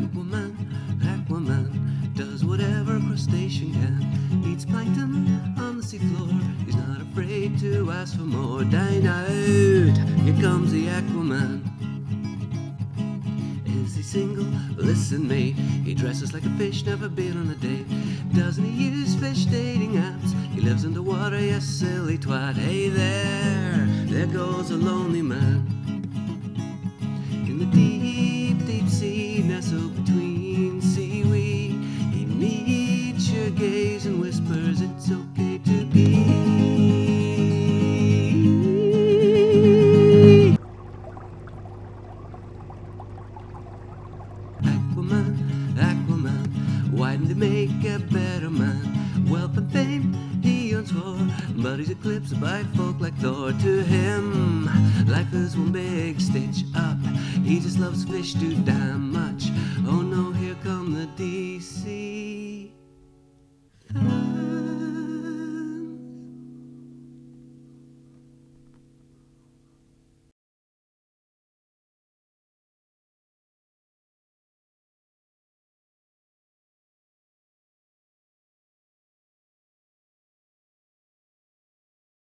Aquaman, Aquaman does whatever a crustacean can. Eats plankton on the seafloor. He's not afraid to ask for more. Dine out, here comes the Aquaman. Is he single? Listen, mate. He dresses like a fish, never been on a date. Doesn't he use fish dating apps? He lives underwater, yes, silly twat. Hey there goes a lonely man. In the deep, deep sea, nestled between seaweed, he meets your gaze and whispers it's okay to be. Aquaman, Aquaman, why didn't they make a better man? Wealth and fame he yearns for, but he's eclipsed by folk like Thor. To him, life is one big stitch up. He just loves fish too damn much.